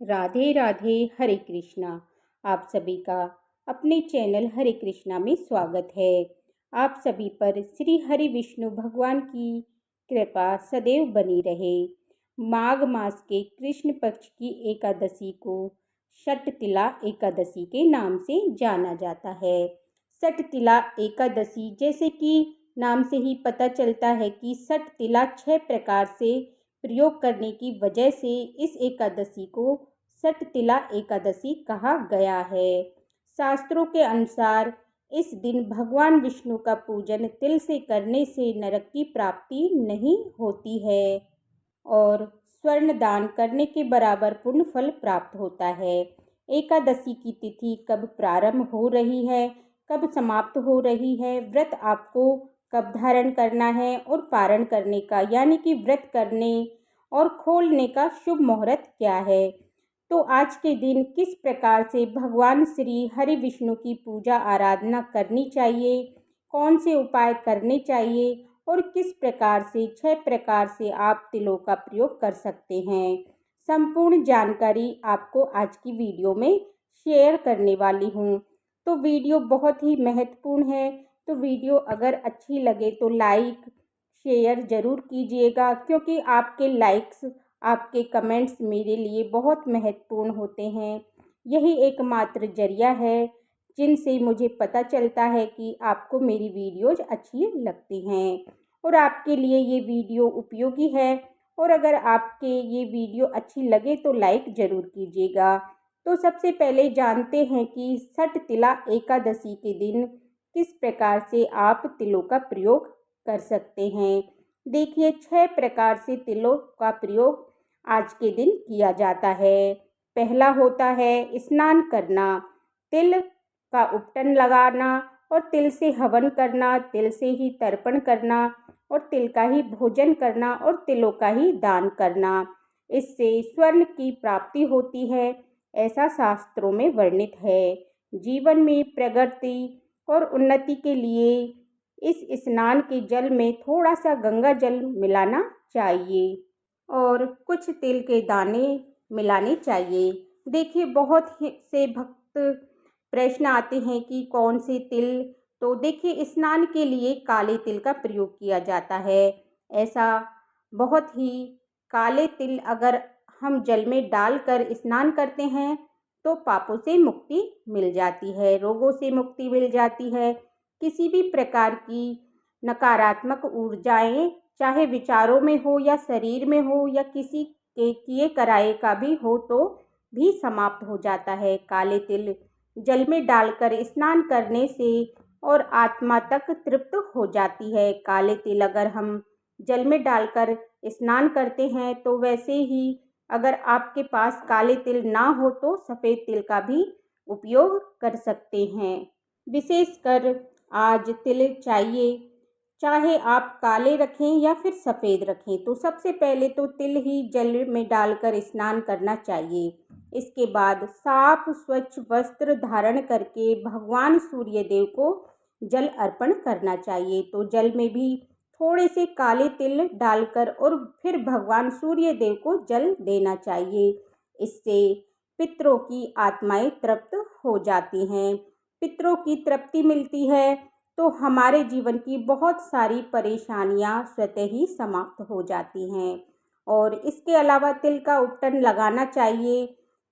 राधे राधे। हरे कृष्णा। आप सभी का अपने चैनल हरे कृष्णा में स्वागत है। आप सभी पर श्री हरि विष्णु भगवान की कृपा सदैव बनी रहे। माघ मास के कृष्ण पक्ष की एकादशी को षटतिला एकादशी के नाम से जाना जाता है। षटतिला एकादशी, जैसे कि नाम से ही पता चलता है कि षटतिला 6 प्रकार से प्रयोग करने की वजह से इस एकादशी को षटतिला एकादशी कहा गया है। शास्त्रों के अनुसार इस दिन भगवान विष्णु का पूजन तिल से करने से नरक की प्राप्ति नहीं होती है और स्वर्ण दान करने के बराबर पुण्य फल प्राप्त होता है। एकादशी की तिथि कब प्रारंभ हो रही है, कब समाप्त हो रही है, व्रत आपको कब धारण करना है और पारण करने का यानी कि व्रत करने और खोलने का शुभ मुहूर्त क्या है, तो आज के दिन किस प्रकार से भगवान श्री हरि विष्णु की पूजा आराधना करनी चाहिए, कौन से उपाय करने चाहिए और किस प्रकार से 6 प्रकार से आप तिलों का प्रयोग कर सकते हैं, संपूर्ण जानकारी आपको आज की वीडियो में शेयर करने वाली हूँ। तो वीडियो बहुत ही महत्वपूर्ण है, तो वीडियो अगर अच्छी लगे तो लाइक शेयर ज़रूर कीजिएगा, क्योंकि आपके लाइक्स, आपके कमेंट्स मेरे लिए बहुत महत्वपूर्ण होते हैं। यही एकमात्र जरिया है जिनसे मुझे पता चलता है कि आपको मेरी वीडियोज़ अच्छी लगती हैं और आपके लिए ये वीडियो उपयोगी है। और अगर आपके ये वीडियो अच्छी लगे तो लाइक ज़रूर कीजिएगा। तो सबसे पहले जानते हैं कि षटतिला एकादशी के दिन किस प्रकार से आप तिलों का प्रयोग कर सकते हैं। देखिए, 6 प्रकार से तिलों का प्रयोग आज के दिन किया जाता है। पहला होता है स्नान करना, तिल का उपटन लगाना और तिल से हवन करना, तिल से ही तर्पण करना और तिल का ही भोजन करना और तिलों का ही दान करना। इससे स्वर्ण की प्राप्ति होती है, ऐसा शास्त्रों में वर्णित है। जीवन में प्रगति और उन्नति के लिए इस स्नान के जल में थोड़ा सा गंगा जल मिलाना चाहिए और कुछ तिल के दाने मिलाने चाहिए। देखिए, बहुत से भक्त प्रश्न आते हैं कि कौन से तिल, तो देखिए स्नान के लिए काले तिल का प्रयोग किया जाता है। ऐसा बहुत ही काले तिल अगर हम जल में डालकर स्नान करते हैं तो पापों से मुक्ति मिल जाती है, रोगों से मुक्ति मिल जाती है। किसी भी प्रकार की नकारात्मक ऊर्जाएं, चाहे विचारों में हो या शरीर में हो या किसी के किए कराए का भी हो, तो भी समाप्त हो जाता है। काले तिल जल में डालकर स्नान करने से और आत्मा तक तृप्त हो जाती है। काले तिल अगर हम जल में डालकर स्नान करते हैं तो वैसे ही अगर आपके पास काले तिल ना हो तो सफ़ेद तिल का भी उपयोग कर सकते हैं। विशेषकर आज तिल चाहिए, चाहे आप काले रखें या फिर सफ़ेद रखें, तो सबसे पहले तो तिल ही जल में डालकर स्नान करना चाहिए। इसके बाद साफ स्वच्छ वस्त्र धारण करके भगवान सूर्यदेव को जल अर्पण करना चाहिए। तो जल में भी थोड़े से काले तिल डालकर और फिर भगवान सूर्यदेव को जल देना चाहिए। इससे पितरों की आत्माएं तृप्त हो जाती हैं। पितरों की तृप्ति मिलती है तो हमारे जीवन की बहुत सारी परेशानियां स्वतः ही समाप्त हो जाती हैं। और इसके अलावा तिल का उपटन लगाना चाहिए,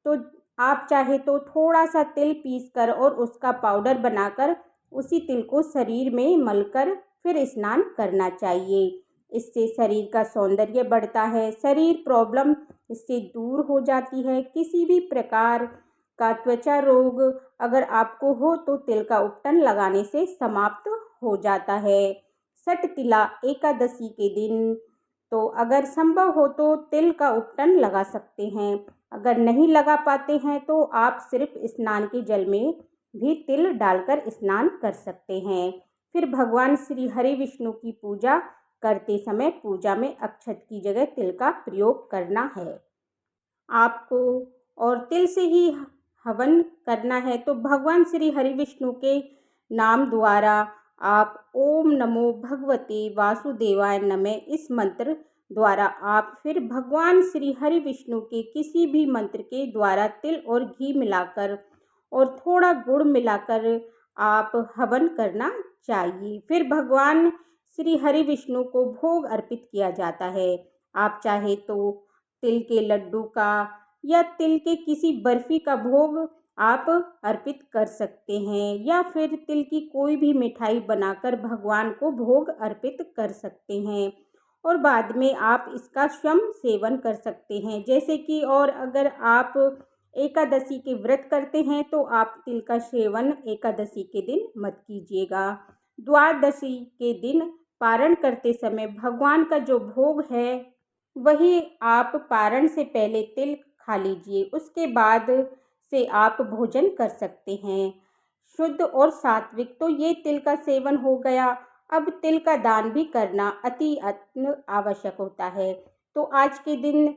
तो आप चाहे तो थोड़ा सा तिल पीसकर और उसका पाउडर बनाकर उसी तिल को शरीर में मलकर फिर स्नान करना चाहिए। इससे शरीर का सौंदर्य बढ़ता है, शरीर प्रॉब्लम इससे दूर हो जाती है। किसी भी प्रकार का त्वचा रोग अगर आपको हो तो तिल का उपटन लगाने से समाप्त हो जाता है। षटतिला एकादशी के दिन तो अगर संभव हो तो तिल का उपटन लगा सकते हैं। अगर नहीं लगा पाते हैं तो आप सिर्फ स्नान के जल में भी तिल डालकर स्नान कर सकते हैं। फिर भगवान श्री हरि विष्णु की पूजा करते समय पूजा में अक्षत की जगह तिल का प्रयोग करना है आपको, और तिल से ही हवन करना है। तो भगवान श्री हरि विष्णु के नाम द्वारा आप ओम नमो भगवते वासुदेवाय नमः इस मंत्र द्वारा आप फिर भगवान श्री हरि विष्णु के किसी भी मंत्र के द्वारा तिल और घी मिलाकर और थोड़ा गुड़ मिलाकर आप हवन करना चाहिए। फिर भगवान श्री हरि विष्णु को भोग अर्पित किया जाता है। आप चाहे तो तिल के लड्डू का या तिल के किसी बर्फी का भोग आप अर्पित कर सकते हैं, या फिर तिल की कोई भी मिठाई बनाकर भगवान को भोग अर्पित कर सकते हैं और बाद में आप इसका स्वयं सेवन कर सकते हैं। जैसे कि और अगर आप एकादशी के व्रत करते हैं तो आप तिल का सेवन एकादशी के दिन मत कीजिएगा। द्वादशी के दिन पारण करते समय भगवान का जो भोग है वही आप पारण से पहले तिल खा लीजिए, उसके बाद से आप भोजन कर सकते हैं। शुद्ध और सात्विक तो ये तिल का सेवन हो गया। अब तिल का दान भी करना अति आवश्यक होता है। तो आज के दिन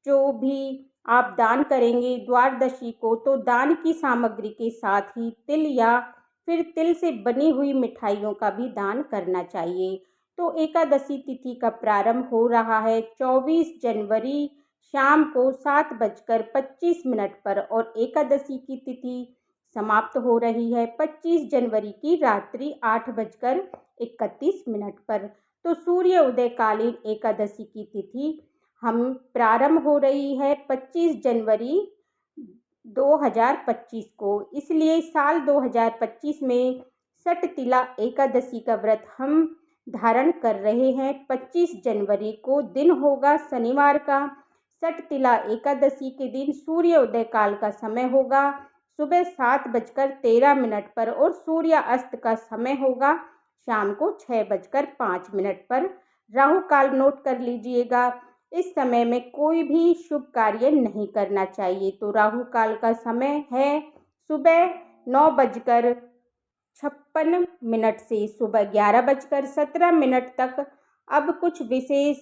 जो भी आप दान करेंगे द्वादशी को, तो दान की सामग्री के साथ ही तिल या फिर तिल से बनी हुई मिठाइयों का भी दान करना चाहिए। तो एकादशी तिथि का प्रारंभ हो रहा है 24 जनवरी शाम को 7:25 पर और एकादशी की तिथि समाप्त हो रही है 25 जनवरी की रात्रि 8:31 पर। तो सूर्य उदयकालीन एकादशी की तिथि हम प्रारंभ हो रही है 25 जनवरी 2025 को। इसलिए साल 2025 में सटतिला एकादशी का व्रत हम धारण कर रहे हैं। 25 जनवरी को दिन होगा शनिवार का। सटतिला एकादशी के दिन सूर्य उदय काल का समय होगा सुबह 7:13 पर और सूर्यास्त का समय होगा शाम को 6:05 पर। राहु काल नोट कर लीजिएगा। इस समय में कोई भी शुभ कार्य नहीं करना चाहिए। तो राहु काल का समय है सुबह 9:56 से सुबह 11:17 तक। अब कुछ विशेष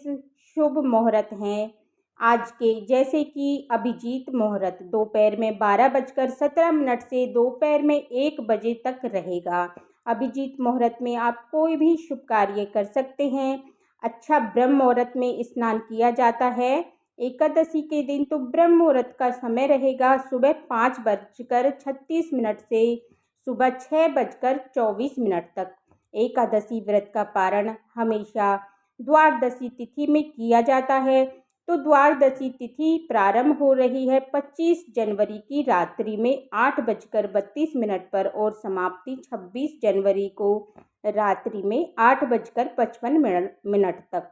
शुभ मुहूर्त हैं आज के, जैसे कि अभिजीत मुहूर्त दोपहर में 12:17 से दोपहर में 1 बजे तक रहेगा। अभिजीत मुहूर्त में आप कोई भी शुभ कार्य कर सकते हैं। अच्छा, ब्रह्म मुहूर्त में स्नान किया जाता है एकादशी के दिन। तो ब्रह्म मुहूर्त का समय रहेगा सुबह 5:36 से सुबह 6:24 तक। एकादशी व्रत का पारण हमेशा द्वादशी तिथि में किया जाता है। तो द्वादशी तिथि प्रारंभ हो रही है 25 जनवरी की रात्रि में 8:32 पर और समाप्ति 26 जनवरी को रात्रि में 8:55 तक।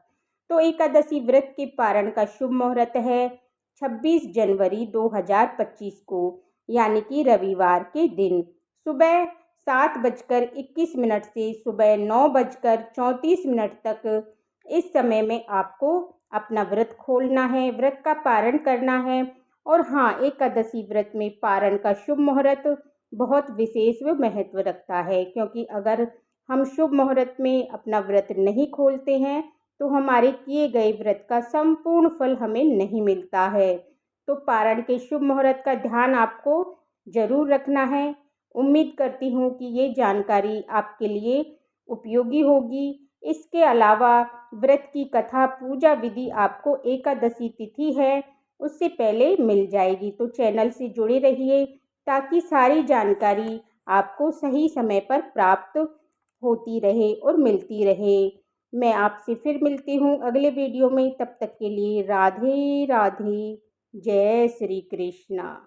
तो एकादशी व्रत के पारण का शुभ मुहूर्त है 26 जनवरी 2025 को, यानी कि रविवार के दिन सुबह 7:21 से सुबह 9:34 तक। इस समय में आपको अपना व्रत खोलना है, व्रत का पारण करना है। और हाँ, एकादशी व्रत में पारण का शुभ मुहूर्त बहुत विशेष व महत्व रखता है, क्योंकि अगर हम शुभ मुहूर्त में अपना व्रत नहीं खोलते हैं तो हमारे किए गए व्रत का संपूर्ण फल हमें नहीं मिलता है। तो पारण के शुभ मुहूर्त का ध्यान आपको जरूर रखना है। उम्मीद करती हूँ कि ये जानकारी आपके लिए उपयोगी होगी। इसके अलावा व्रत की कथा पूजा विधि आपको एकादशी तिथि है उससे पहले मिल जाएगी। तो चैनल से जुड़े रहिए ताकि सारी जानकारी आपको सही समय पर प्राप्त होती रहे और मिलती रहे। मैं आपसे फिर मिलती हूँ अगले वीडियो में। तब तक के लिए राधे राधे, जय श्री कृष्णा।